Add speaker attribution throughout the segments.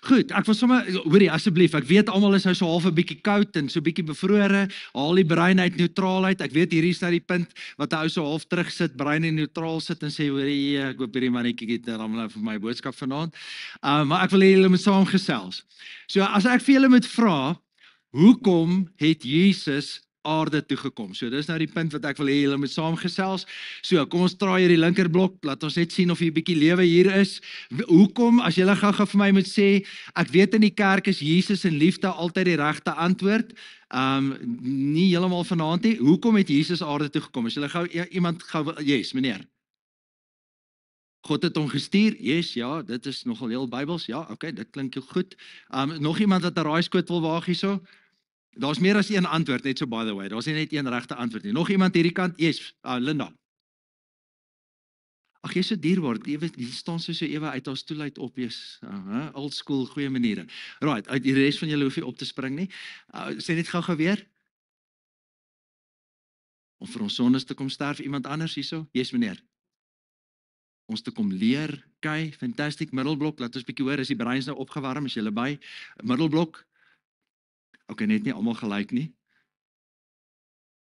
Speaker 1: Goed, ek wil sommer, hoorie, asseblief, ek weet almal is nou so half 'n bietjie koud en so bietjie bevrore, haal die brein uit neutraal uit. Ek weet hierdie is nou die punt wat 'n ou so half terug sit, brein in neutraal sit en sê, hoorie, ek hoop hierdie mannetjie het nou vir my boodskap vanaand. Maar ek wil hê julle moet saamgesels. So as ek vir julle moet vra, hoekom het Jesus aarde toe gekom? So dis nou die punt wat ek wil hê julle moet saamgesels. So kom ons draai hier die linkerblok, laat ons net sien of hier 'n bietjie lewe hier is. Hoekom, as julle gou-gou vir my moet sê, ek weet in die kerk is Jesus en liefde altyd die regte antwoord. Nie heeltemal vanaand nie. Hoekom het Jesus aarde toe gekom? As julle gou iemand gou, yes, meneer. God het hom gestuur. Yes, ja, dit is nogal heel Bybels. Ja, okay, dit klink goed. Nog iemand wat 'n raaiskoot wil waag hierso? Daar's meer as een antwoord, net so by the way. Daar's nie net een regte antwoord nie. Nog iemand hierdie kant? Yes, Linda. Ag, jy is so dierbaar. Jy staan so ewe uit haar stoel uit op, jy's old school, goeie maniere. Right, uit die res van julle hoef nie op te spring nie. Sê net gou weer. Om vir ons sondes te kom sterf, iemand anders hierso? Yes, meneer. Ons te kom leer. Okay, fantastic. Middelblok, laat ons bietjie hoor, is die breins nou opgewarm, is julle by? Middelblok. Okay, net nie almal gelyk nie.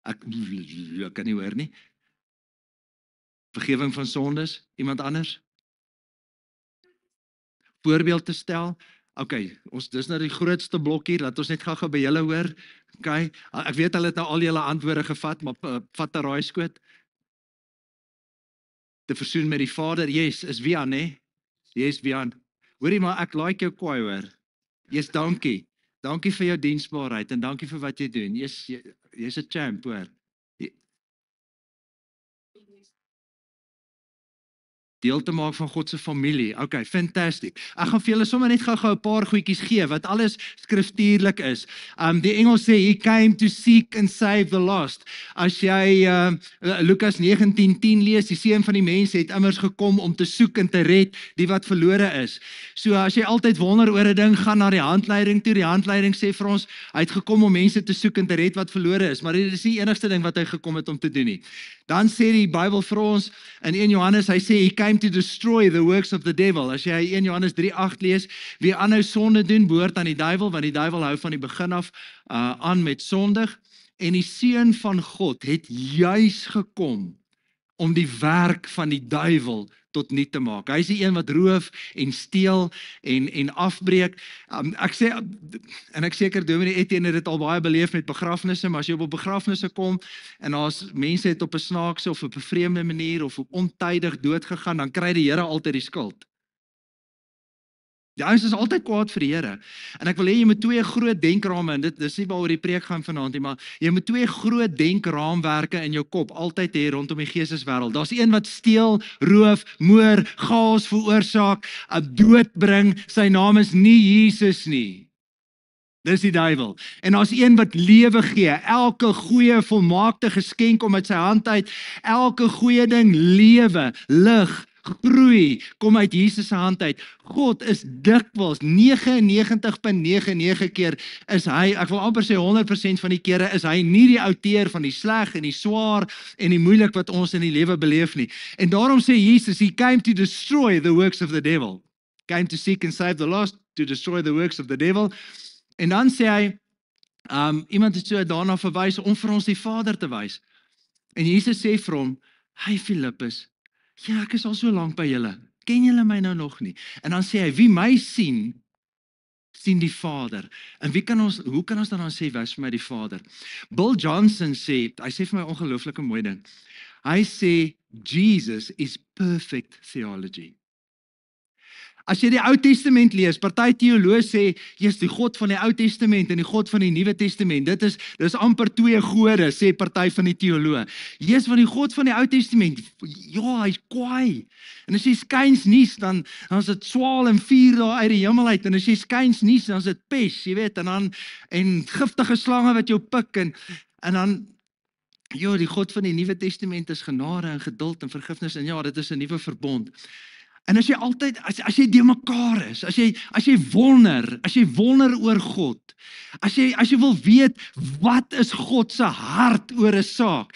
Speaker 1: Ek kan nie hoor nie. Vergewing van sondes, iemand anders? Voorbeeld te stel. Okay, dis nou die grootste blok hier, laat ons net gou by julle hoor. Okay, ek weet hulle het nou al julle antwoorde gevat, maar vat 'n raaiskoot. Te versoen met die Vader, yes, is Wian, hè? Yes, Wian. Hoorie, maar ek like jou kwaai, hoor. Yes, dankie. Dankie vir jou diensbaarheid en dankie vir wat jy doen. Jy's 'n champ, hoor. Deel te maak van God se familie. Okay, fantastic. Ek gaan vir julle sommer net gou-gou 'n paar goedjies gee wat alles skriftuurlik is. Die Engels sê he came to seek and save the lost. As jy Lukas 19:10 lees, die seun van die mens het immers gekom om te soek en te red die wat verlore is. So as jy altyd wonder oor 'n ding, gaan na die handleiding toe. Die handleiding sê vir ons, hy het gekom om mense te soek en te red wat verlore is, maar dit is nie die enigste ding wat hy gekom het om te doen nie. Dan sê die Bybel vir ons in 1 Johannes, hy sê he came to destroy the works of the devil. As jy 1 Johannes 3:8 lees, wie aanhou sonde doen, behoort aan die duiwel, want die duiwel hou van die begin af aan met sondig. En die seun van God het juis gekom om die werk van die duiwel tot niet te maak. Hy is die een wat roof en steel en afbreek. Ek sê, en ek seker Dominee Etienne het dit al baie beleef met begrafnisse, maar as jy op begrafnisse kom en as mense het op 'n snaakse of op 'n vreemde manier of op ontydig dood gegaan, dan kry die Here altyd die skuld. Die ouens is altyd kwaad vir die Here. En ek wil hê jy moet twee groot denkrame, en dis nie waaroor die preek gaan vanaand nie, maar jy moet twee groot denkraamwerke in jou kop altyd hê rondom die geesteswêreld. Daar's een wat steel, roof, moord, chaos veroorsaak, dood bring. Sy naam is nie Jesus nie. Dis die duiwel. En daar's een wat lewe gee, elke goeie volmaakte geskenk om uit sy hand uit, elke goeie ding lewe, lig, groei, kom uit Jesus se hand uit. God is dikwels 99,99 keer is hy, ek wil amper sê 100% van die kere is hy nie die outeur van die sleg en die swaar en die moeilik wat ons in die lewe beleef nie. En daarom sê Jesus, he came to destroy the works of the devil. Came to seek and save the lost, to destroy the works of the devil. En dan sê hy, iemand het so daarna verwys om vir ons die Vader te wys. En Jesus sê vir hom, hey Filippus, ja, ek is al so lank by julle. Ken julle my nou nog nie? En dan sê hy, wie my sien, sien die Vader. En hoe kan ons dan sê, wys vir my die Vader? Bill Johnson sê, hy sê vir my ongelooflike mooi ding. Hy sê, Jesus is perfect theology. As jy die Ou Testament lees, party teoloë sê, jy's die God van die Ou Testament en die God van die Nuwe Testament. Dis amper twee gode, sê party van die teoloë. Jy's van die God van die Ou Testament. Ja, hy's kwaai. En as jy skuins nuus, dan is dit swaal en vuur daar uit die hemel uit. En as jy skuins nuus, dan is dit pes, jy weet, en giftige slange wat jou pik en dan ja, die God van die Nuwe Testament is genade en geduld en vergifnis en ja, dit is 'n nuwe verbond. En as jy altyd, as jy de mekaar is, as jy wonder oor God, as jy wil weet, wat is God se hart oor 'n saak,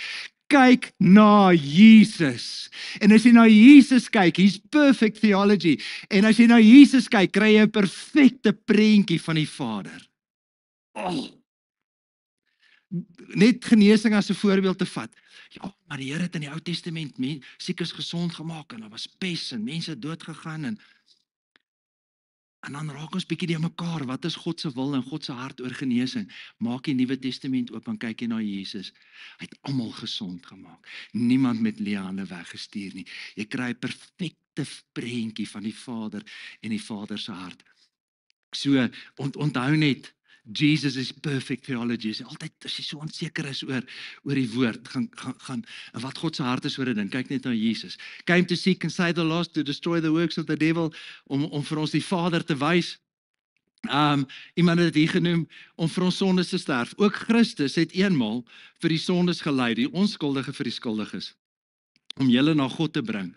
Speaker 1: kyk na Jesus. En as jy na Jesus kyk, hier's perfect theology. En as jy na Jesus kyk, kry jy 'n perfekte prentjie van die Vader. Oh, net genesing as 'n voorbeeld te vat. Ja, maar die Here het in die Ou Testament siekes gesond gemaak en daar was pes en mense dood gegaan en dan raak ons bietjie die mekaar. Wat is God se wil en God se hart oor genesing? Maak die Nuwe Testament oop en kyk jy na Jesus. Hy het almal gesond gemaak. Niemand met leë hande weggestuur nie. Jy kry 'n perfekte prentjie van die Vader en die Vader se hart. So onthou net, Jesus is perfect theology. Is altyd as jy so onseker is oor die woord, gaan en wat God se hart is oor 'n ding. Kyk net na Jesus. Came to seek and save the lost, to destroy the works of the devil, om vir ons die Vader te wys. Iemand het dit hier genoem om vir ons sondes te sterf. Ook Christus het eenmaal vir die sondes gelei, die onskuldige vir die skuldiges, om julle na God te bring.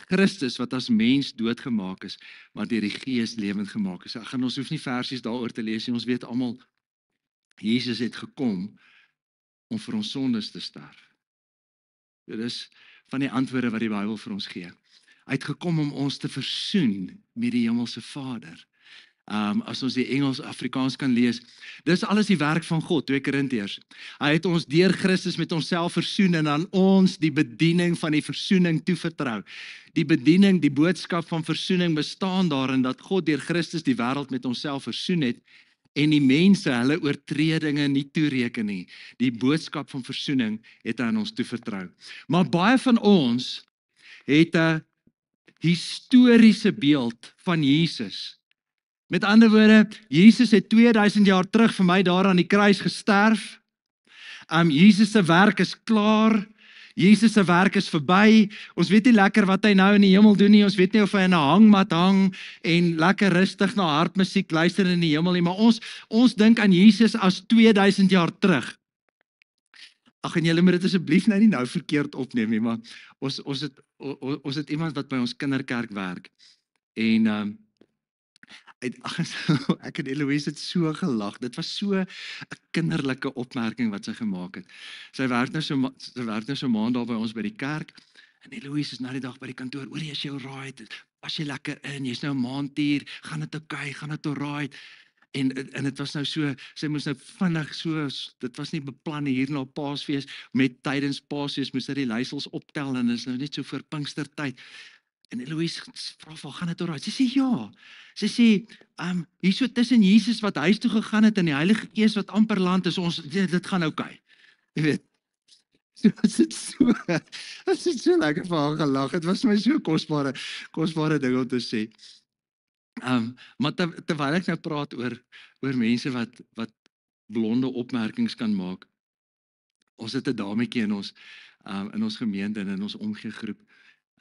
Speaker 1: Christus wat as mens doodgemaak is, maar deur die Gees lewend gemaak is. Ons hoef nie versies daaroor te lees nie. Ons weet almal Jesus het gekom om vir ons sondes te sterf. Dit is van die antwoorde wat die Bybel vir ons gee. Hy het gekom om ons te versoen met die hemelse Vader. As ons die Afrikaans kan lees, dis alles die werk van God, 2 Korintiërs. Hy het ons deur Christus met homself versoen en aan ons die bediening van die versoening toevertrou. Die bediening, die boodskap van versoening bestaan daarin dat God deur Christus die wêreld met homself versoen het en die mense hulle oortredinge nie toereken nie. Die boodskap van versoening het hy aan ons toevertrou. Maar baie van ons het 'n historiese beeld van Jesus. Met ander woorde, Jesus het 2000 jaar terug vir my daar aan die kruis gesterf. Jesus se werk is klaar. Jesus se werk is verby. Ons weet nie lekker wat hy nou in die hemel doen nie. Ons weet nie of hy in 'n hangmat hang en lekker rustig na hartmusiek luister in die hemel nie, maar ons dink aan Jesus as 2000 jaar terug. Ag, en julle moet dit asseblief nou verkeerd opneem nie, maar ons het iemand wat by ons kinderkerk werk. En ek en Eloise het so gelag. Dit was so 'n kinderlike opmerking wat sy gemaak het. Sy werk nou so maand daar by ons by die kerk. En Eloise is na die dag by die kantoor. Oor, is jy alright? Was jy lekker in? Jy's nou 'n maand hier. Gaan dit oukei? Gaan dit alright? En dit was nou so, sy moes nou vinnig so, dit was nie beplan hier na Paasfees, met tydens Paasfees moes sy die leiersels optel en is nou net so voor Pinkstertyd. En Eloise vra vir, gaan dit alright? Sy sê ja. Sy sê, hier so tussen Jesus wat huis toe gegaan het en die Heilige Gees wat amper land is, dit gaan oukei. Jy weet. So is dit so lekker vir haar gelag. Dit was my so kosbare ding om te sê. Maar terwyl ek nou praat oor mense wat blonde opmerkings kan maak. Ons het 'n dametjie in ons gemeente en in ons omgegroep.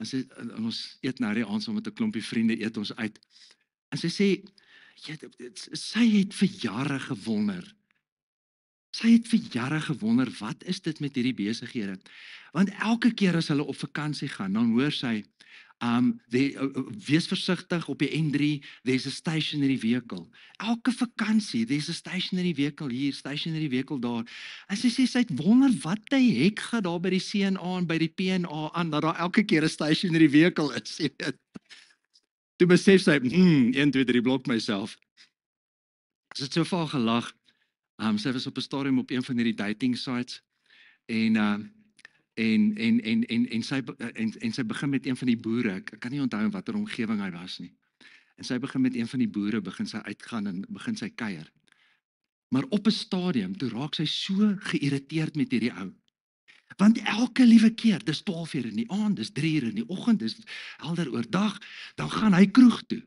Speaker 1: En ons eet nou die aand saam met 'n klompie vriende, eet ons uit. En sy sê, sy het vir jare gewonder. Wat is dit met hierdie besighede? Want elke keer as hulle op vakansie gaan, dan hoor sy, wees versigtig op die N3, there's a stationary vehicle. Elke vakansie, there's a stationary vehicle hier, stationary vehicle daar. En sy sê, sy het wonder, wat die hek gaan daar by die CNA en by die PNA aan, dat daar elke keer 'n stationary vehicle is. Toe besef sy, 1, 2, 3, blok myself. Sy het so vaal gelag. Sy was op 'n stadium op een van hierdie dating sites en sy begin met een van die boere. Ek kan nie onthou watter omgewing hy was nie. En sy begin met een van die boere, begin sy uitgaan en begin sy kuier. Maar op 'n stadium toe raak sy so geïrriteerd met hierdie ou. Want elke liewe keer, dis 12:00 in die aand, dis 3:00 in die oggend, dis helder oordag, dan gaan hy kroeg toe.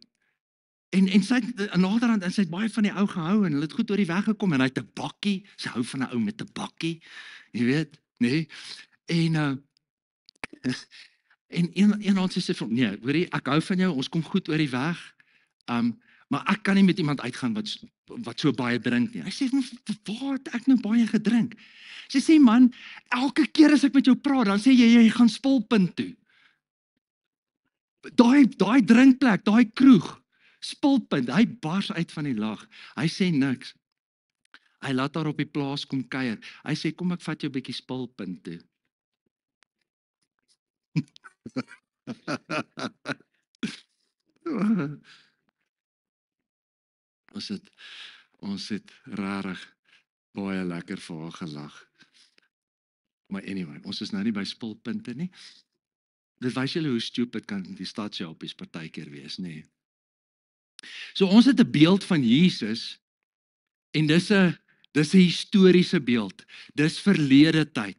Speaker 1: En sy het naderhand, en sy het baie van die ou gehou en hulle het goed oor die weg gekom en hy het 'n bakkie. Sy hou van 'n ou met 'n bakkie. Jy weet, nee. En eendag sê sy vir hom, nee, hoorie, ek hou van jou, ons kom goed oor die weg. Maar ek kan nie met iemand uitgaan wat so baie drink nie. Hy sê, waar het ek nou baie gedrink? Sy sê, man, elke keer as ek met jou praat, dan sê jy gaan Spulpunt toe. Daai drinkplek, daai kroeg, Spulpunt, hy bars uit van die lag. Hy sê niks. Hy laat haar op die plaas kom kuier. Hy sê, kom ek vat jou 'n bietjie Spulpunt toe. Ons het ons het rarig baie lekker vir haar gelag. Maar anyway, ons is nou nie by spulpunte nie. Dit wys julle hoe stupid kan die stadsjappies partykeer wees, nê. So ons het 'n beeld van Jesus en dis 'n historiese beeld. Dis verlede tyd.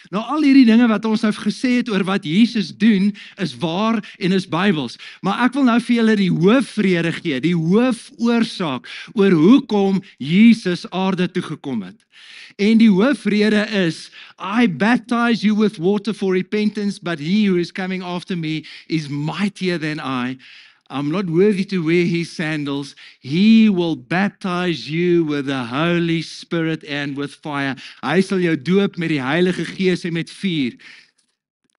Speaker 1: Nou al hierdie dinge wat ons nou gesê het oor wat Jesus doen, is waar en is Bybels. Maar ek wil nou vir julle die hoofrede gee, die hoofoorsaak oor hoekom Jesus aarde toe gekom het. En die hoofrede is, I baptize you with water for repentance, but he who is coming after me is mightier than I. I'm not worthy to wear his sandals. He will baptize you with the Holy Spirit and with fire. Hy sal jou doop met die Heilige Gees en met vuur.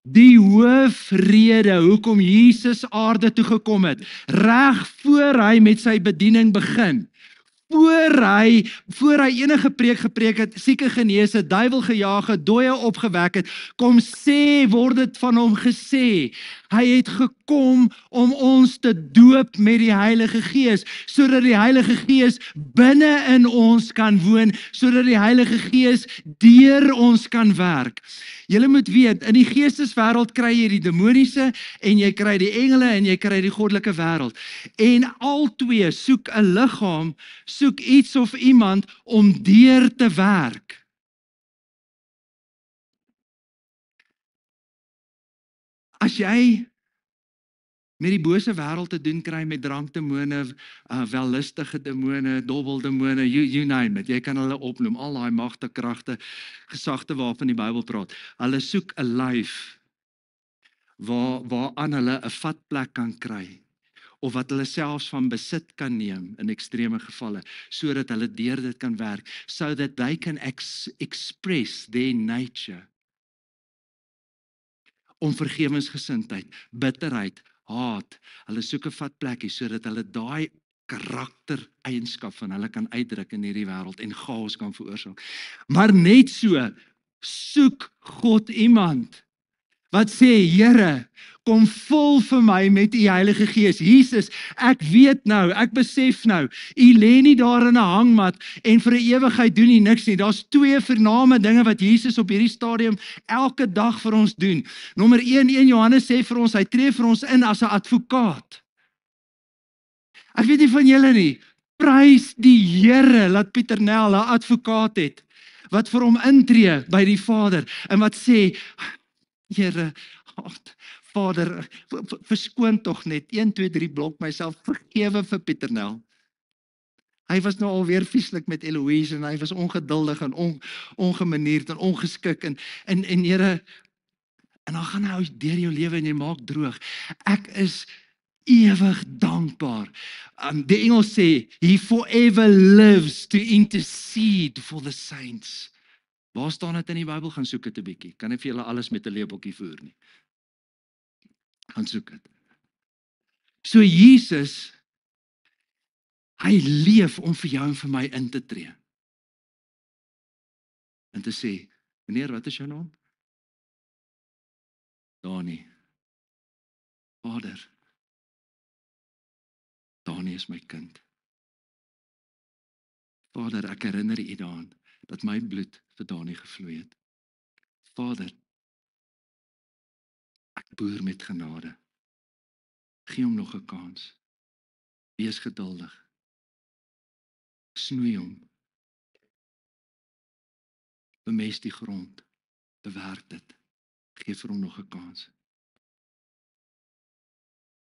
Speaker 1: Die hoofrede hoekom Jesus aarde toe gekom het, reg voor hy met sy bediening begin. Voor hy enige preek gepreek het, sieke genees het, duiwel gejaag het, dooie opgewek het, kom sê, word dit van hom gesê. Hy het gekom om ons te doop met die Heilige Gees, sodat die Heilige Gees binne in ons kan woon, sodat die Heilige Gees deur ons kan werk. Julle moet weet, in die geesteswêreld kry jy die demoniese en jy kry die engele en jy kry die goddelike wêreld. En albei soek 'n liggaam, soek iets of iemand om deur te werk. As jy met die bose wêreld te doen kry, met drankdemone, wellustige demone, dobbeldemone, you name it, jy kan hulle opnoem, al daai magte, kragte, gesagte waarvan die Bybel praat. Hulle soek 'n lyf waaraan hulle 'n vatplek kan kry, of wat hulle selfs van besit kan neem in ekstreme gevalle, sodat hulle deur dit kan werk, so that they can express their nature. Onvergewensgesindheid, bitterheid, haat, hulle soek 'n vatplekkie sodat hulle daai karaktereienskap van hulle kan uitdruk in hierdie wêreld en chaos kan veroorsaak. Maar net so soek God iemand wat sê, Here, kom vul vir my met u Heilige Gees. Jesus, ek weet nou, ek besef nou, u lê nie daar in 'n hangmat en vir 'n ewigheid doen u niks nie. Daar's twee vername dinge wat Jesus op hierdie stadium elke dag vir ons doen. Nommer 1 Johannes sê vir ons, hy tree vir ons in as 'n advokaat. Ek weet nie van julle nie, prys die Here dat Pieter Nel 'n advokaat het, wat vir hom intree by die Vader, en wat sê, Here, Vader, verskoon tog net, 1, 2, 3 blok myself, vergewe vir Pieter Nel. Hy was nou alweer vieslik met Eloise, en hy was ongeduldig en ongemanierd en ongeskik, en Here, en dan gaan hy deur jou lewe en jy maak droog. Ek is ewig dankbaar. Die Engels sê, he forever lives to intercede for the saints. Waar staan dit in die Bybel? Gaan soek dit 'n bietjie. Kan nie vir julle alles met 'n lepeltjie voer nie. Gaan soek dit. So Jesus, hy leef om vir jou en vir my in te tree. En te sê, meneer, wat is jou naam? Dani. Vader, Dani is my kind. Vader, ek herinner u daaraan dat my bloed vir Dani gevloei het. Vader, ek boer met genade. Gee hom nog 'n kans. Wees geduldig. Snoei hom. Bemest die grond. Bewerk dit. Gee vir hom nog 'n kans.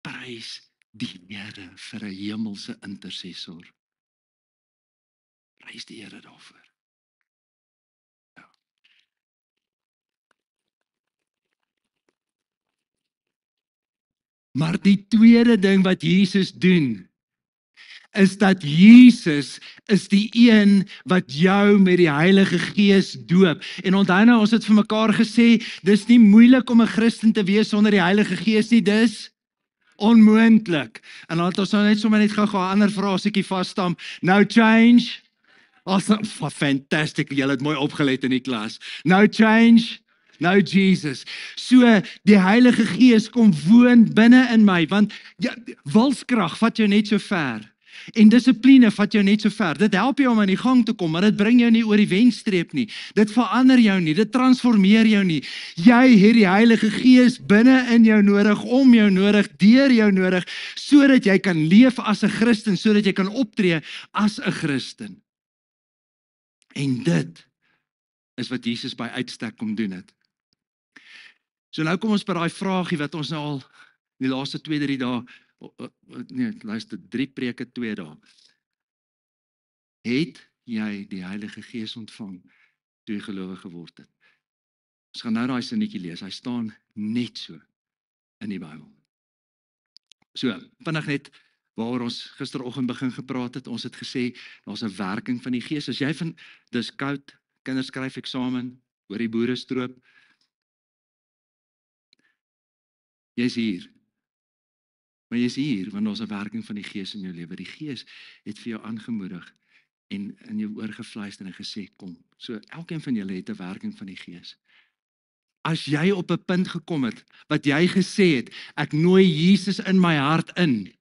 Speaker 1: Prys die Here vir 'n hemelse intercessor. Prys die Here daarvoor. Ja. Maar die tweede ding wat Jesus doen, is dat Jesus is die een wat jou met die Heilige Gees doop. En onthou nou, ons het vir mekaar gesê, dis nie moeilik om 'n Christen te wees sonder die Heilige Gees nie, dis onmoontlik. En dan het ons nou net sommer net gou 'n ander frasiekie vasstamp. No change. Awesome, fantastic, julle het mooi opgelet in die klas. No change, Nou Jesus, so die Heilige Gees kom woon binne in my, want ja, wilskrag vat jou net so ver. En dissipline vat jou net so ver. Dit help jou om aan die gang te kom, maar dit bring jou nie oor die wenstreep nie. Dit verander jou nie, dit transformeer jou nie. Jy het die Heilige Gees binne in jou nodig, om jou nodig, deur jou nodig, sodat jy kan leef as 'n Christen, sodat jy kan optree as 'n Christen. En dit is wat Jesus by uitstek kom doen het. So nou kom ons by daai vraagie wat ons nou al die laaste 2-3 dae, nee, luister, 3 preke 2 dae. Het jy die Heilige Gees ontvang toe jy gelowig geword het? Ons gaan nou daai sinnetjie lees. Hy staan net so in die Bybel. So, vinnig net waaroor ons gisteroggend begin gepraat het. Ons het gesê daar's 'n werking van die Gees. As jy dis koud, kinders skryf eksamen, oor die boere stroop. Jy's hier. Maar jy's hier want daar's 'n werking van die Gees in jou lewe. Die Gees het vir jou aangemoedig en in jou oor gefluister en gesê kom. So elkeen van julle het 'n werking van die Gees. As jy op 'n punt gekom het wat jy gesê het, ek nooi Jesus in my hart in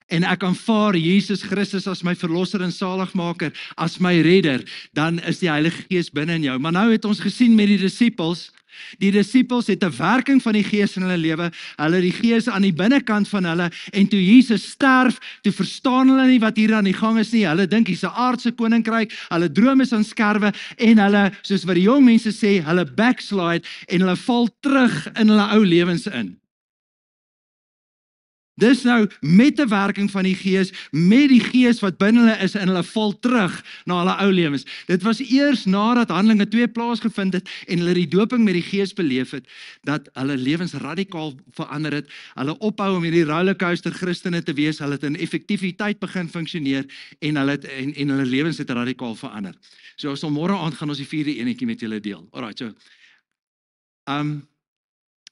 Speaker 1: en ek aanvaar Jesus Christus as my verlosser en saligmaker, as my redder, dan is die Heilige Gees binne in jou. Maar nou het ons gesien met die disippels het 'n werking van die Gees in hulle lewe, hulle het die Gees aan die binnekant van hulle, en toe Jesus sterf, toe verstaan hulle nie wat hier aan die gang is nie, hulle dink hier's 'n aardse koninkryk, hulle droom is aan skerwe, en hulle, soos wat die jong mense sê, hulle backslide, en hulle val terug in hulle ou lewens in. Dis nou met 'n werking van die Gees, met die Gees wat binne hulle is en hulle val terug na hulle ou lewens. Dit was eers nadat Handelinge 2 plaasgevind het en hulle die doping met die Gees beleef het, dat hulle lewens radikaal verander het. Hulle ophou om hierdie rollercoaster Christene te wees, hulle het in effektiwiteit begin funksioneer en hulle lewens het radikaal verander. So ons môre aand gaan ons die 4de enetjie met julle deel. Alright, so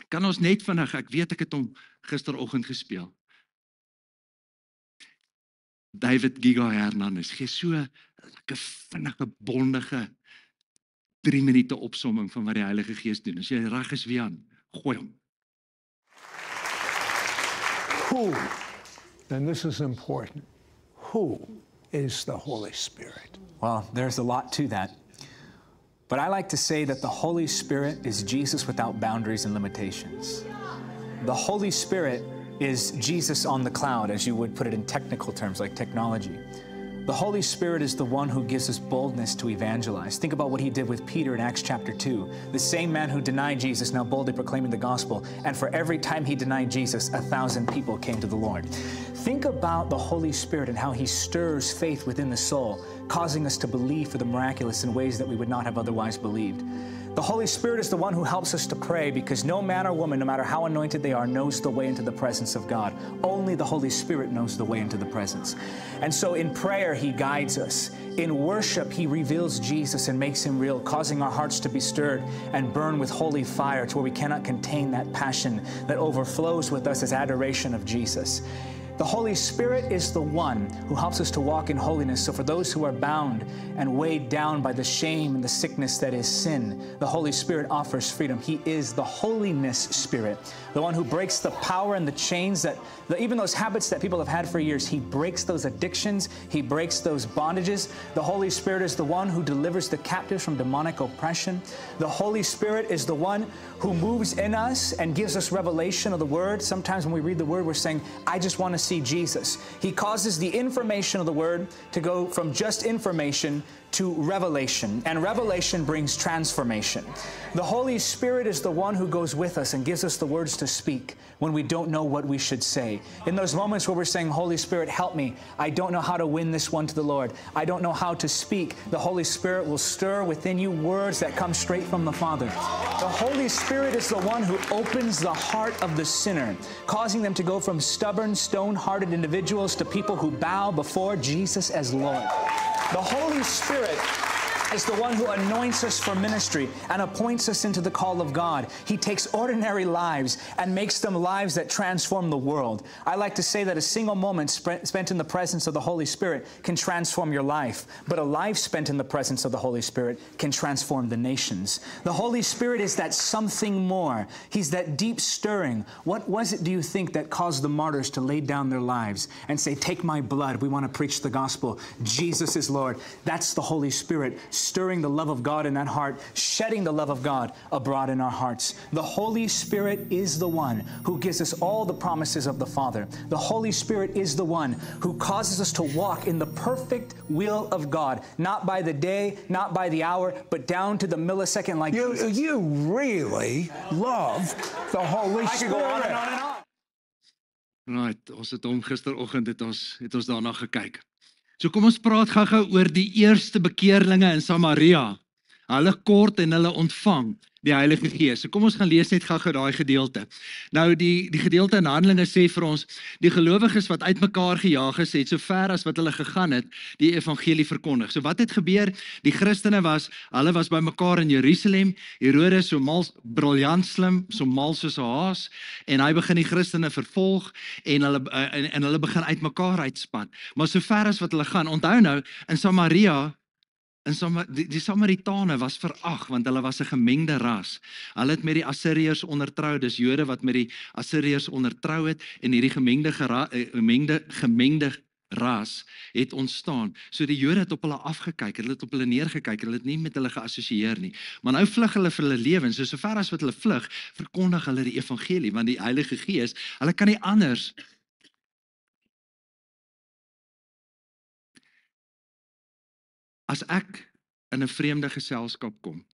Speaker 1: kan ons net vinnig, ek weet ek het hom gisteroggend gespeel. David Giga Hernandez gee so 'n lekker vinnige, bondige 3 minute opsomming van wat die Heilige Gees doen. As jy reg is, Wian, gooi hom.
Speaker 2: Who, and this is important, who is the Holy Spirit?
Speaker 3: Well, there's a lot to that. But I like to say that the Holy Spirit is Jesus without boundaries and limitations. The Holy Spirit is Jesus on the cloud, as you would put it in technical terms, like technology. The Holy Spirit is the one who gives us boldness to evangelize. Think about what he did with Peter in Acts chapter 2. The same man who denied Jesus now boldly proclaiming the gospel. And for every time he denied Jesus, 1,000 people came to the Lord. Think about the Holy Spirit and how he stirs faith within the soul, causing us to believe for the miraculous in ways that we would not have otherwise believed. The Holy Spirit is the one who helps us to pray, because no man or woman, no matter how anointed they are, knows the way into the presence of God. Only the Holy Spirit knows the way into the presence. And so in prayer, he guides us. In worship, he reveals Jesus and makes him real, causing our hearts to be stirred and burn with holy fire to where we cannot contain that passion that overflows with us as adoration of Jesus. The Holy Spirit is the one who helps us to walk in holiness. So for those who are bound and weighed down by the shame and the sickness that is sin, the Holy Spirit offers freedom. He is the Holiness Spirit, the one who breaks the power and the chains that, even those habits that people have had for years, he breaks those addictions, he breaks those bondages. The Holy Spirit is the one who delivers the captives from demonic oppression. The Holy Spirit is the one who moves in us and gives us revelation of the Word. Sometimes when we read the Word, we're saying, I just want to see Jesus. He causes the information of the Word to go from just information to revelation, and revelation brings transformation. The Holy Spirit is the one who goes with us and gives us the words to speak when we don't know what we should say. In those moments where we're saying, Holy Spirit, help me. I don't know how to win this one to the Lord. I don't know how to speak. The Holy Spirit will stir within you words that come straight from the Father. The Holy Spirit is the one who opens the heart of the sinner, causing them to go from stubborn, stone-hearted individuals to people who bow before Jesus as Lord. The Holy Spirit is the one who anoints us for ministry and appoints us into the call of God. He takes ordinary lives and makes them lives that transform the world. I like to say that a single moment spent in the presence of the Holy Spirit can transform your life, but a life spent in the presence of the Holy Spirit can transform the nations. The Holy Spirit is that something more. He's that deep stirring. What was it, do you think, that caused the martyrs to lay down their lives and say, take my blood, we want to preach the gospel. Jesus is Lord. That's the Holy Spirit stirring the love of God in that heart, shedding the love of God abroad in our hearts. The Holy Spirit is the one who gives us all the promises of the Father. The Holy Spirit is the one who causes us to walk in the perfect will of God, not by the day, not by the hour, but down to the millisecond like Jesus.
Speaker 2: You really love the Holy
Speaker 3: I could go on and
Speaker 2: Spirit.
Speaker 3: on and on.
Speaker 1: Right, ons het hom gisteroggend het ons daarna gekyk. So kom ons praat gou-gou oor die eerste bekeerlinge in Samaria. Hulle kort en hulle ontvang die Heilige Gees. So kom ons gaan lees net gou-gou daai gedeelte. Nou die gedeelte in Handelinge sê vir ons, die gelowiges wat uitmekaar gejaag is, het so ver as wat hulle gegaan het, die evangelie verkondig. So wat het gebeur? Die Christene hulle was bymekaar in Jerusalem. Herodes so mal briljant slim, so mal soos 'n haas, en hy begin die Christene vervolg en hulle begin uitmekaar uitspan. Maar so ver as wat hulle gaan, onthou nou in Samaria, die Samaritane was verag, want hulle was 'n gemengde ras. Hulle het met die Assiriërs ondertrou, dis Jode wat met die Assiriërs ondertrou het, en hierdie gemengde ras het ontstaan. So die Jode het op hulle afgekyk, hulle het op hulle neergekyk, hulle het nie met hulle geassosieer nie. Maar nou vlug hulle vir hulle lewens, so ver as wat hulle vlug, verkondig hulle die evangelie, want die Heilige Gees, hulle kan nie anders. As ek in 'n vreemde geselskap kom,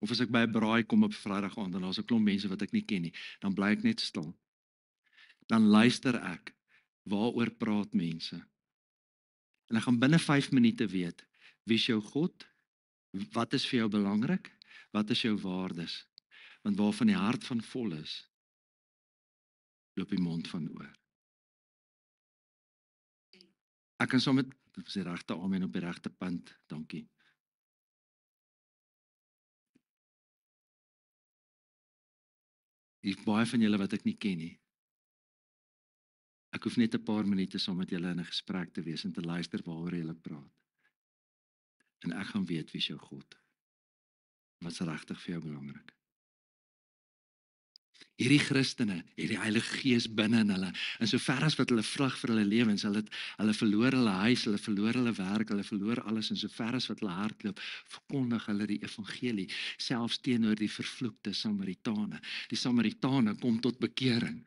Speaker 1: of as ek by 'n braai kom op Vrydag aand en daar's 'n klomp mense wat ek nie ken nie, dan bly ek net stil. Dan luister ek, waaroor praat mense? En ek gaan binne 5 minute weet, wie is jou God? Wat is vir jou belangrik? Wat is jou waardes? Want waarvan die hart van vol is, loop die mond van oor. Ek kan sommer, dit was die regte amen op die regte punt, dankie. Hier is baie van julle wat ek nie ken nie. Ek hoef net 'n paar minute saam met julle in 'n gesprek te wees en te luister waaroor julle praat. En ek gaan weet wie is jou God. Wat is regtig vir jou belangrik? Hierdie Christene het die Heilige Gees binne in hulle, en so ver as wat hulle vlug vir hulle lewens, hulle verloor hulle huis, hulle verloor hulle werk, hulle verloor alles, en so ver as wat hulle hardloop, verkondig hulle die evangelie, selfs teenoor die vervloekte Samaritane. Die Samaritane kom tot bekering.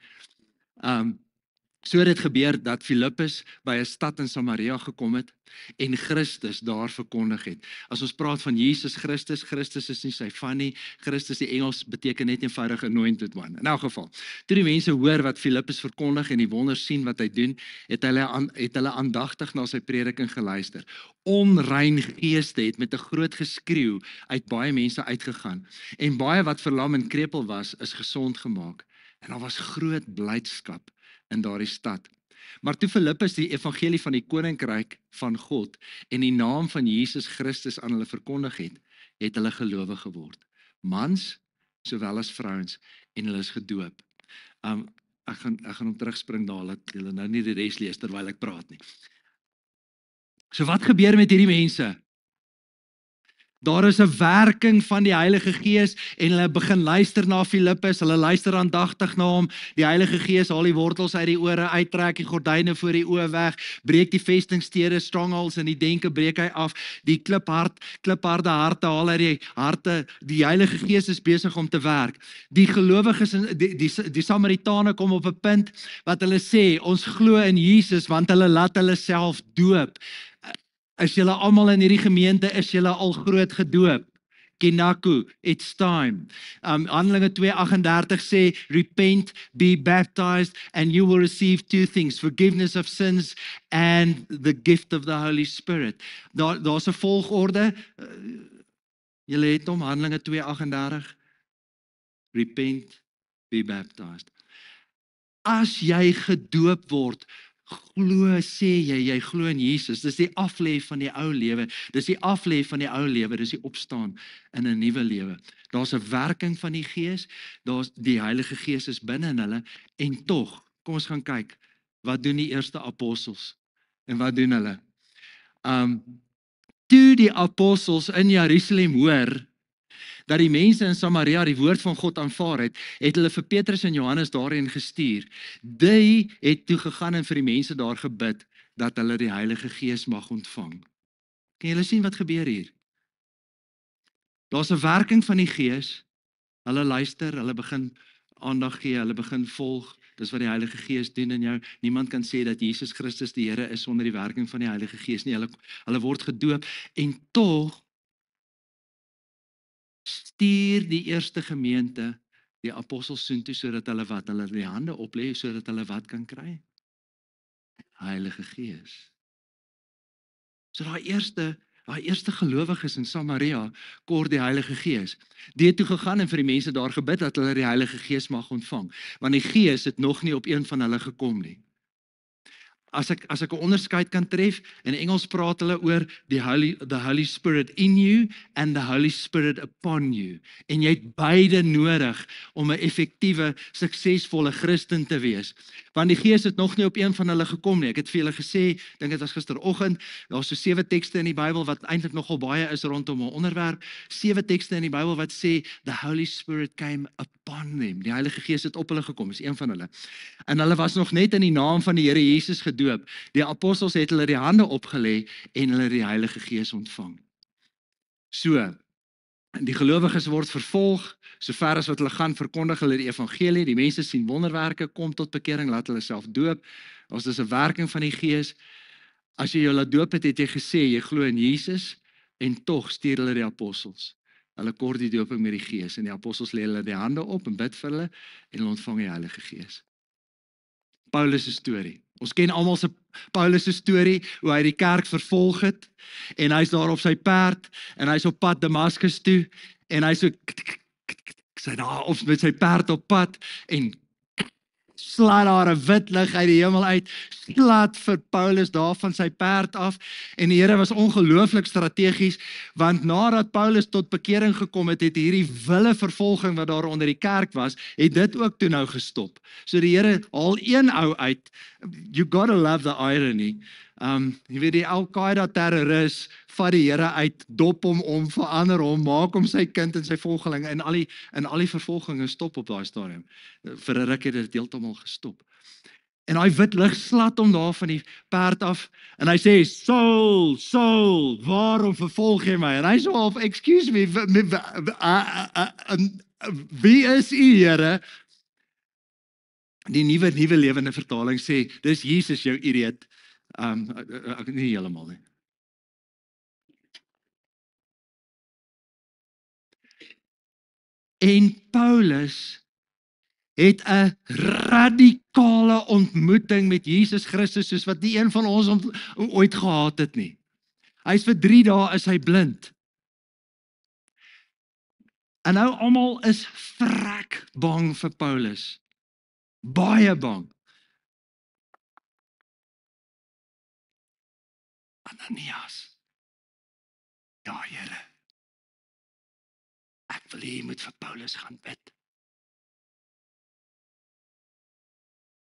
Speaker 1: So het dit gebeur dat Filippus by 'n stad in Samaria gekom het en Christus daar verkondig het. As ons praat van Jesus Christus, Christus is nie sy van nie, Christus die Engels beteken net eenvoudig anointed one. In elk geval, toe die mense hoor wat Filippus verkondig en die wonders sien wat hy doen, het hulle aandagtig na sy prediking geluister. Onrein geeste het met 'n groot geskreeu uit baie mense uitgegaan, en baie wat verlam en krepeel was, is gesond gemaak. En daar was groot blydskap in daardie stad. Maar toe Filippus die evangelie van die koninkryk van God en die naam van Jesus Christus aan hulle verkondig het hulle gelowig geword. Mans sowel as vrouens, en hulle is gedoop. Ek gaan op terugspring daar, dat julle nou nie die res lees terwyl ek praat nie. So wat gebeur met hierdie mense? Daar is 'n werking van die Heilige Gees en hulle begin luister na Filippus, hulle luister aandagtig na hom. Die Heilige Gees haal die wortels uit die ore uit, trek die gordyne voor die oë weg, breek die vestingstede, strongholds in die denke breek hy af. Die klipharde harte haal uit die harte. Die Heilige Gees is besig om te werk. Die gelowiges, die Samaritane kom op 'n punt wat hulle sê, ons glo in Jesus, want hulle laat hulle self doop. Is julle almal in hierdie gemeente, is julle al groot gedoop? Kinaku, it's time. Handelinge 2:38 sê, repent, be baptized, and you will receive 2 things, forgiveness of sins and the gift of the Holy Spirit. Daar's 'n volgorde. Julle het hom, Handelinge 2:38. Repent, be baptized. As jy gedoop word, Glo, sê jy glo in Jesus. Dis die aflê van die ou lewe. Dis die aflê van die ou lewe, dis die opstaan in 'n nuwe lewe. Daar's 'n werking van die Gees, daar's die Heilige Gees is binne in hulle en tog, kom ons gaan kyk, wat doen die eerste apostels en wat doen hulle? Toe die apostels in Jerusalem hoor dat die mense in Samaria die woord van God aanvaar het hulle vir Petrus en Johannes daarheen gestuur. Die het toe gegaan en vir die mense daar gebid dat hulle die Heilige Gees mag ontvang. Kan julle sien wat gebeur hier? Daar's 'n werking van die Gees. Hulle luister, hulle begin aandag gee, hulle begin volg. Dis wat die Heilige Gees doen in jou. Niemand kan sê dat Jesus Christus die Here is sonder die werking van die Heilige Gees nie. Hulle word gedoop en tog stuur die eerste gemeente die apostels soontoe sodat hulle wat? Hulle die hande oplê sodat hulle wat kan kry? Heilige Gees. So daai eerste gelowiges in Samaria kort die Heilige Gees. Die het toe gegaan en vir die mense daar gebid dat hulle die Heilige Gees mag ontvang, want die Gees het nog nie op een van hulle gekom nie. As ek 'n onderskeid kan tref, in Engels praat hulle oor the Holy Spirit in you and the Holy Spirit upon you. En jy het beide nodig om 'n effektiewe, suksesvolle Christen te wees. Want die Gees het nog nie op een van hulle gekom nie. Ek het vir julle gesê, dink dit was gisteroggend, daar's so 7 tekste in die Bybel wat eintlik nogal baie is rondom 'n onderwerp. 7 tekste in die Bybel wat sê the Holy Spirit came upon them. Die Heilige Gees het op hulle gekom, is een van hulle. En hulle was nog net in die naam van die Here Jesus gedoop. Die apostels het hulle die hande opgelê en hulle die Heilige Gees ontvang. So, die gelowiges word vervolg, sover as wat hulle gaan verkondig hulle die evangelie, die mense sien wonderwerke, kom tot bekering, laat hulle self doop. Ons is 'n werking van die Gees. As jy jou laat doop het jy gesê jy glo in Jesus en tog stuur hulle die apostels. Hulle kort die dooping met die Gees en die apostels lê hulle die hande op en bid vir hulle en hulle ontvang die Heilige Gees. Paulus se storie. Ons ken almal se Paulus se storie, hoe hy die kerk vervolg het, en hy's daar op sy perd, en hy's op pad Damaskus toe, en hy so, sy daar op met sy perd op pad, en slaat daar 'n wit lig uit die hemel uit, slaat vir Paulus daar van sy perd af, en die Here was ongelooflik strategies, want nadat Paulus tot bekering gekom het hierdie wille vervolging wat daar onder die kerk was, het dit ook toe nou gestop. So die Here haal een ou uit, you gotta love the irony, jy weet die Al-Qaeda terroris, vat die Here uit, dop hom om, verander hom, maak hom sy kind en sy volgelinge, en al die vervolginge stop op daai stadium. Vir 'n ruk het dit heeltemal gestop. En hy wit lig slat hom daar van die perd af, en hy sê, Saul, Saul, waarom vervolg jy my? En hy sê, of, excuse me, wie is u, Here? Die nuwe lewende vertaling sê, dis Jesus jou idioot. Nie heeltemal nie. En Paulus het 'n radikale ontmoeting met Jesus Christus, soos wat nie een van ons ooit gehad het nie. Hy's vir 3 dae is hy blind. En nou almal is vrek bang vir Paulus. Baie bang. Ananias. Ja, Here. Ek wil hê jy moet vir Paulus gaan bid.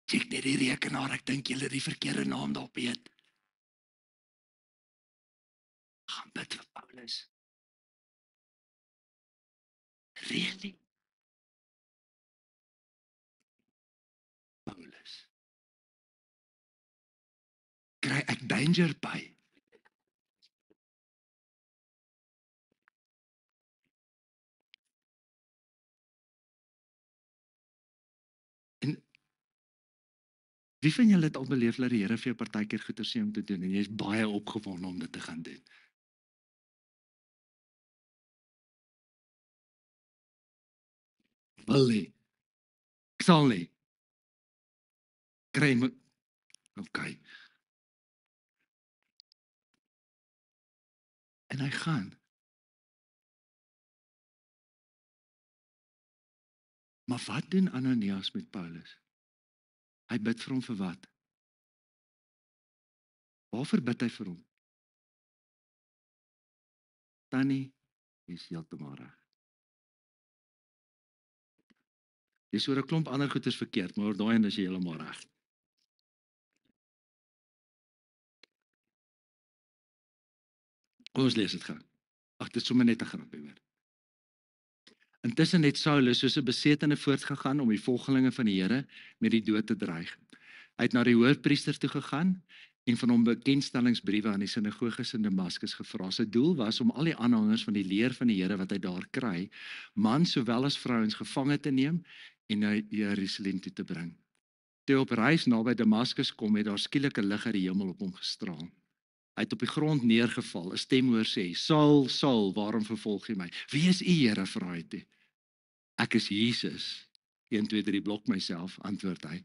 Speaker 1: Check net die rekenaar, ek dink julle die verkeerde naam daarop het. Gaan bid vir Paulus. Really? Paulus. Kry ek danger by? En wie van julle het al beleef dat die Here vir jou partykeer goeie sê om te doen en jy is baie opgewonde om dit te gaan doen? Wil nie. Ek sal nie. Kry my. Okay. En hy gaan. Maar wat doen Ananias met Paulus? Hy bid vir hom vir wat? Waarvoor bid hy vir hom? Tannie, jy is heeltemal reg. Dis oor 'n klomp ander goeders verkeerd, maar oor daai een is jy heeltemal reg. Kom ons lees dit gou. Ag, dit is sommer net 'n grappie hoor. Intussen het Saulus soos 'n besetene voortgegaan om die volgelinge van die Here met die dood te dreig. Hy het na die hoofpriester toe gegaan en van hom bekendstellingsbriewe aan die sinagoges in Damaskus gevra. Sy doel was om al die aanhangers van die leer van die Here wat hy daar kry, mans sowel as vrouens gevange te neem en na Jerusalem toe te bring. Toe hy op reis naby Damaskus kom, het daar skielik 'n lig uit die hemel op hom gestraal. Hy het op die grond neergeval, 'n stem hoor sê, Saul, Saul, waarom vervolg jy my? Wie is u, Here, vra hy toe. Ek is Jesus. 1, 2, 3 blok myself, antwoord hy.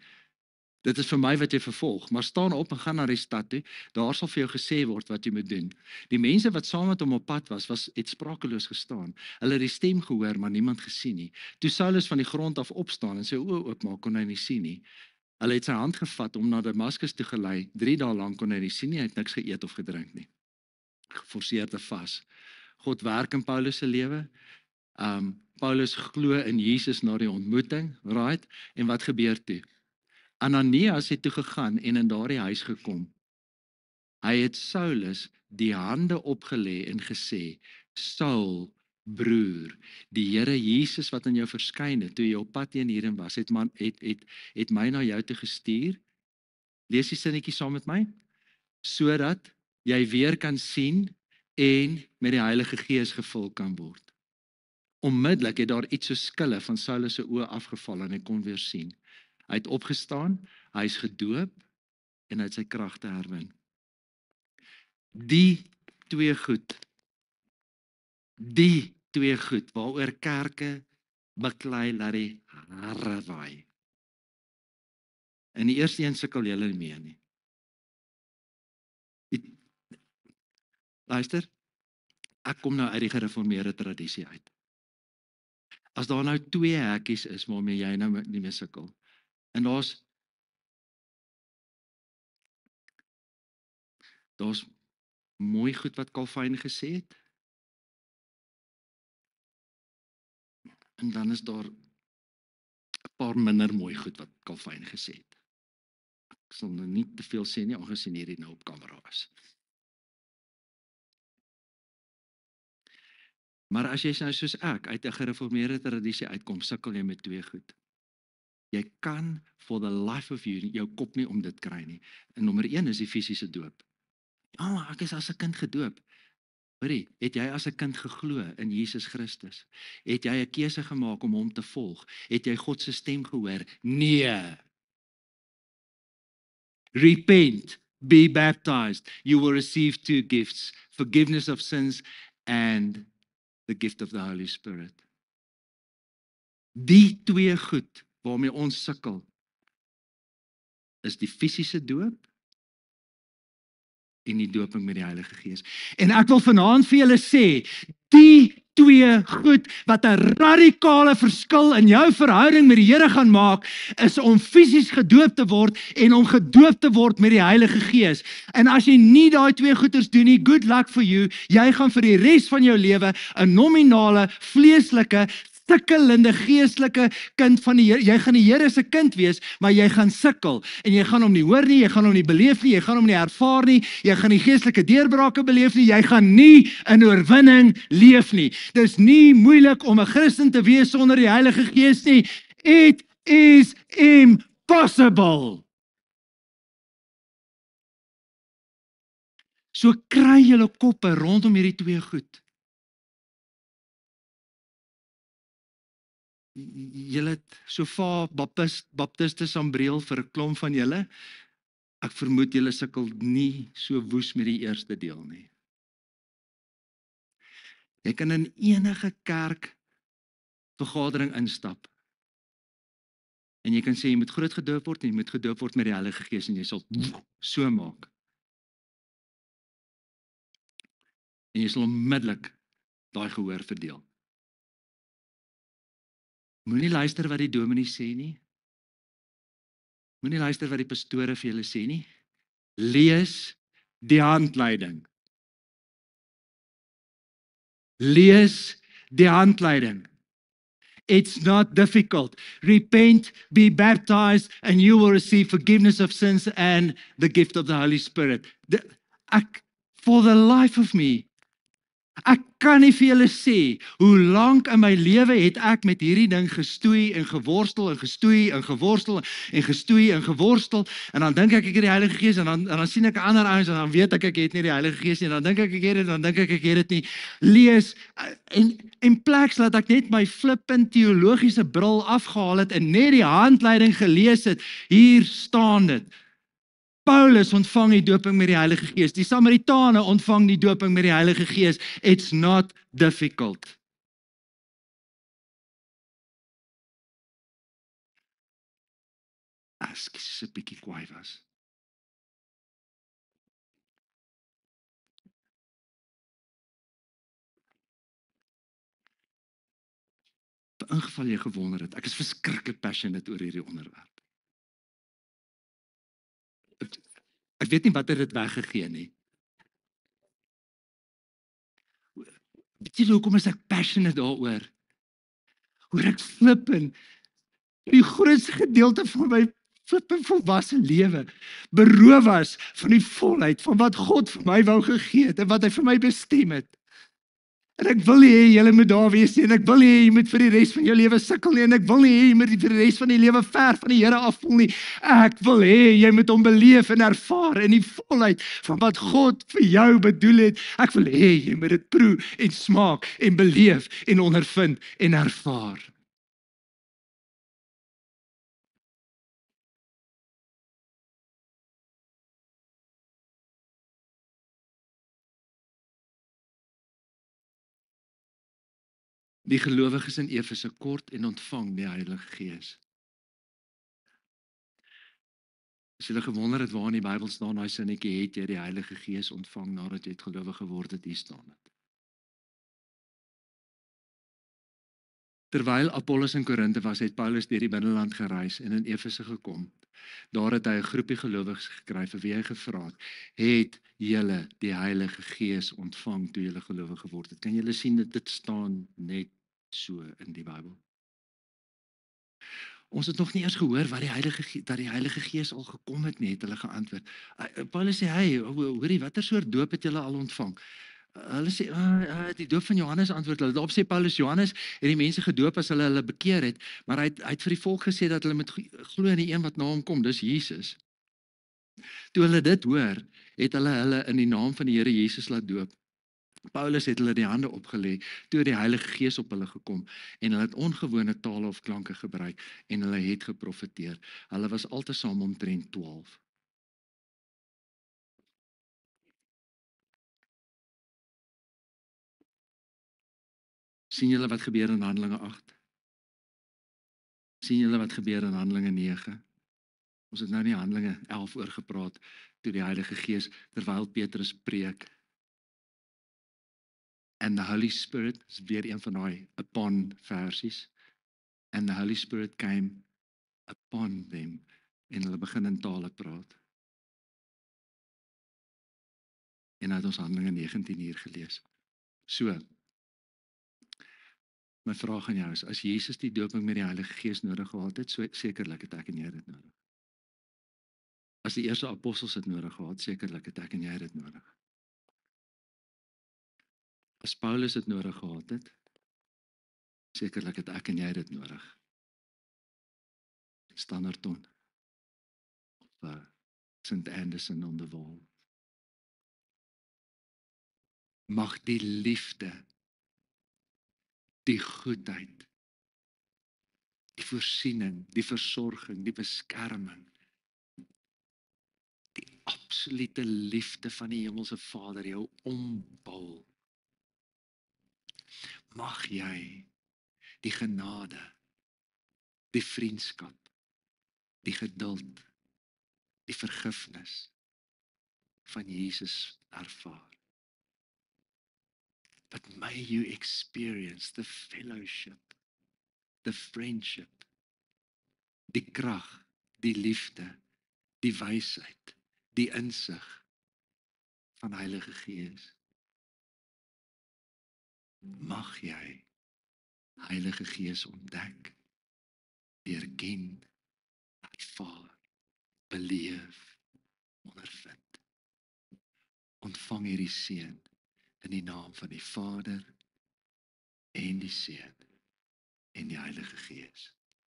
Speaker 1: Dit is vir my wat jy vervolg, maar staan op en gaan na die stad toe, daar sal vir jou gesê word wat jy moet doen. Die mense wat saam met hom op pad was het sprakeloos gestaan. Hulle het die stem gehoor, maar niemand gesien nie. Toe Saulus van die grond af opstaan en sy oë oopmaak, kon hy nie sien nie. Hulle het sy hand gevat om na Damaskus toe gelei. 3 dae lank kon hy nie sien nie, hy het niks geëet of gedrink nie. Geforseerde vas. God werk in Paulus se lewe. Paulus glo in Jesus na die ontmoeting, right? En wat gebeur toe? Ananias het toe gegaan en in daardie huis gekom. Hy het Saulus die hande opgelê en gesê, Saul, broer, die Here Jesus wat aan jou verskyn het, toe jy op pad heen hierin was, het my na jou toe gestuur. Lees die sinnetjie saam met my. Sodat jy weer kan sien en met die Heilige Gees gevul kan word. Onmiddellik het daar iets so skille van Saulus se oë afgeval en hy kon weer sien. Hy het opgestaan, hy is gedoop en hy het sy kragte herwin. Die twee goed waaroor kerke beklei laat die hare waai. In die eerste een sukkel julle nie meer nie. Luister, ek kom nou uit die gereformeerde tradisie uit. As daar nou 2 hekkies is waarmee jy nou nie meer sukkel, en daar's mooi goed wat Calvin gesê het, en dan is daar 'n paar minder mooi goed wat Calvin gesê het. Ek sal nou nie te veel sê nie, aangesien hierdie nou op kamera is. Maar as jy nou soos ek uit 'n gereformeerde tradisie uitkom, sukkel jy met 2 goed. Jy kan for the life of you jou kop nie om dit kry nie. En nommer 1 is die fisiese doop. Ja, maar ek is as 'n kind gedoop. Hoorie, het jy as 'n kind geglo in Jesus Christus? Het jy 'n keuse gemaak om hom te volg? Het jy God se stem gehoor? Nee. Repent, be baptized. You will receive 2 gifts, forgiveness of sins and the gift of the Holy Spirit. Die 2 goed waarmee ons sukkel is die fisiese doop en die doping met die Heilige Gees. En ek wil vanaand vir julle sê, die 2 goed wat 'n radikale verskil in jou verhouding met die Here gaan maak, is om fisies gedoop te word en om gedoop te word met die Heilige Gees. En as jy nie daai 2 goeders doen nie, good luck for you. Jy gaan vir die res van jou lewe 'n nominale, vleeslike, sukkelende geestelike kind van die Here. Jy gaan die Here se kind wees, maar jy gaan sukkel en jy gaan hom nie hoor nie, jy gaan hom nie beleef nie, jy gaan hom nie ervaar nie, jy gaan nie geestelike deurbrake beleef nie, jy gaan nie in oorwinning leef nie. Dis nie moeilik om 'n Christen te wees sonder die Heilige Gees nie. It is impossible. So kry julle koppe rondom hierdie 2 goed. Julle het sofa baptiste sambreel vir 'n klomp van julle. Ek vermoed julle sukkel nie so woes met die eerste deel nie. Jy kan in enige kerk vergadering instap. En jy kan sê jy moet groot gedoop word en jy moet gedoop word met die Heilige Gees en jy sal so maak. En jy sal onmiddellik daai gehoor verdeel. Moenie luister wat die dominee sê nie. Moenie luister wat die pastore vir julle sê nie. Lees die handleiding. Lees die handleiding. It's not difficult. Repent, be baptized, and you will receive forgiveness of sins and the gift of the Holy Spirit. For the life of me, ek kan nie vir julle sê, hoe lank in my lewe het ek met hierdie ding gestoei en geworstel en gestoei en geworstel en gestoei en geworstel, en dan dink ek het die Heilige Gees, en dan sien ek ander ouens, en dan weet ek het nie die Heilige Gees nie, en dan dink ek het dit, en dan dink ek het dit nie. Lees, en pleks laat ek net my flippend teologiese bril afgehaal het, en net die handleiding gelees het, hier staan dit. Paulus ontvang die doping met die Heilige Gees. Die Samaritane ontvang die doping met die Heilige Gees. It's not difficult. Ekskuus as 'n bietjie kwaai was. In geval jy gewonder het, ek is verskriklik passionate oor hierdie onderwerp. Ek weet nie wat dit weggegee nie. Weet jy hoekom is ek passionate daaroor? Hoor ek flippen, die grootste gedeelte van my flippen volwasse lewe beroof was van die volheid van wat God vir my wou gegee het en wat hy vir my bestem het. En ek wil nie hê julle moet daar wees nie, en ek wil nie hê jy moet vir die res van jou lewe sukkel nie, en ek wil nie hê jy moet vir die res van die lewe ver van die Here afvoel nie. Ek wil hê jy moet hom beleef en ervaar in die volheid van wat God vir jou bedoel het. Ek wil hê jy moet dit proe en smaak en beleef en ondervind en ervaar. Die gelowiges in Efese kort en ontvang die Heilige Gees. As jy gewonder het waar in die Bybel staan, daai sinnetjie, het jy die Heilige Gees ontvang nadat jy het gelowig geword het, hier staan dit. Terwyl Apollos in Korinthe was, het Paulus deur die binneland gereis en in Efese gekom. Daar het hy 'n groepie gelowiges gekry vir wie hy gevra het julle die Heilige Gees ontvang toe julle gelowig geword het? Kan julle sien dat dit staan net so in die Bybel? Ons het nog nie eers gehoor wat dat die Heilige Gees al gekom het nie, het hulle geantwoord. Paulus sê, hey, hoorie, watter soort doop het julle al ontvang? Hulle sê, die doop van Johannes antwoord hulle. Daarop sê Paulus, Johannes het die mense gedoop as hulle bekeer het, maar hy het vir die volk gesê dat hulle moet glo in die een wat na hom kom, dis Jesus. Toe hulle dit hoor, het hulle in die naam van die Here Jesus laat doop. Paulus het hulle die hande opgelê, toe die Heilige Gees op hulle gekom, en hulle het ongewone tale of klanke gebruik, en hulle het geprofeteer. Hulle was altesaam omtrent 12. Sien julle wat gebeur in Handelinge 8? Sien julle wat gebeur in Handelinge 9? Ons het nou nie Handelinge 11 oor gepraat, toe die Heilige Gees, terwyl Petrus preek, and the Holy Spirit, is weer een van daai upon versies, and the Holy Spirit came upon them, en hulle begin in tale praat. En uit ons Handelinge 19 hier gelees. So, my vraag aan jou is, as Jesus die doping met die Heilige Gees nodig gehad het, so sekerlik het ek en jy dit nodig. As die eerste apostels het nodig gehad, sekerlik het ek en jy dit nodig. As Paulus dit nodig gehad het, sekerlik het ek en jy dit nodig. Standerton, of St. Anderson on the Wall. Mag die liefde, die goedheid, die voorsiening, die versorging, die beskerming, die absolute liefde van die Hemelse Vader jou ombou. Mag jy die genade, die vriendskap, die geduld, die vergifnis van Jesus ervaar. But may you experience the fellowship, the friendship, die krag, die liefde, die wysheid, die insig, van Heilige Gees. Mag jy Heilige Gees ontdek, erken, ervaar, beleef, ondervind. Ontvang hierdie seën in die naam van die Vader en die Seun en die Heilige Gees.